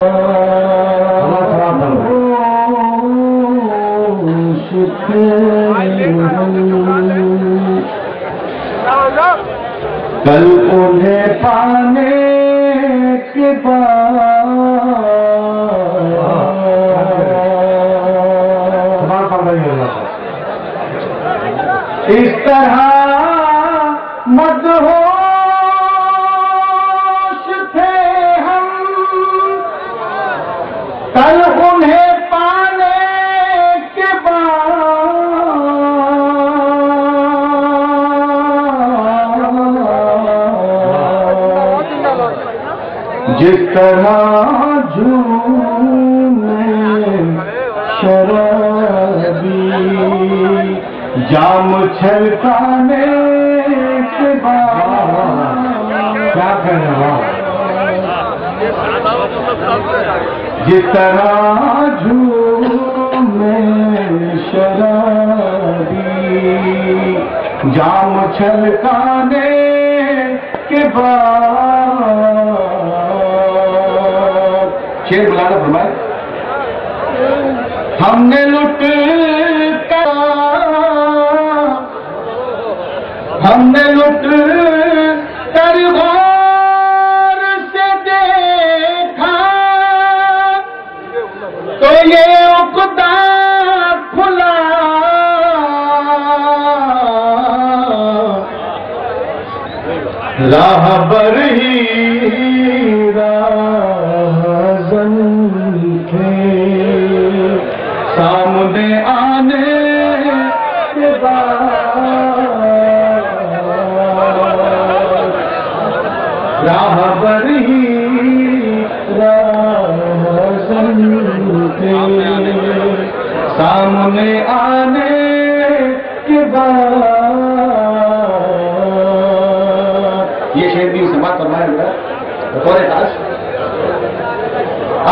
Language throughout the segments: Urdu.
کل انہیں پانے کے بعد اس طرح مدہوش تھے ہم، کل انہیں پانے کے بعد جس طرح جھومے شرابی جام چھلکانے کے بعد، کیا کہنا ہے، جس طرح جھومے شرابی جام چھلکانے کے بعد، شیر بلانا فرمائے، ہم نے لٹ کر غور سے دیکھا تو یہ عقدہ کھلا، راہبر ہی راہزن تھے سامنے آنے کے بعد، راہبر ہی راہزن تھے سامنے آنے کے بعد۔ یہ شعر بھی سماعت فرمائے ہوگا بطور خاص،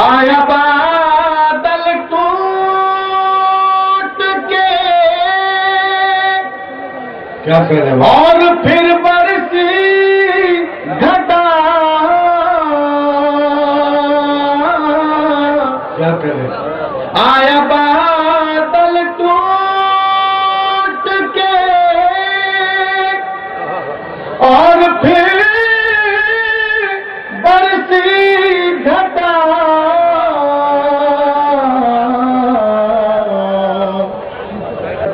آیا بادل ٹوٹ کے، کیا کہہ رہے ہیں، اور پھر برسی گھٹا، کیا کہہ رہے ہیں، آیا بادل ٹوٹ کے اور پھر برسی گھٹا،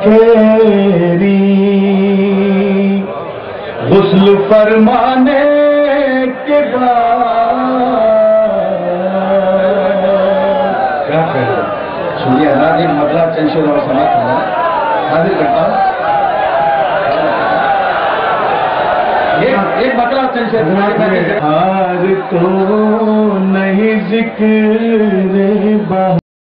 تیری غسل فرمانے کے بعد، کیا کہہ رہے ہیں، سنیے حضرات، ایک مطلب چند شعر اور سماعت کرنا حاضر کرتا ہوں، ایک مطلب چند شعر، ہار تو نہیں ذکر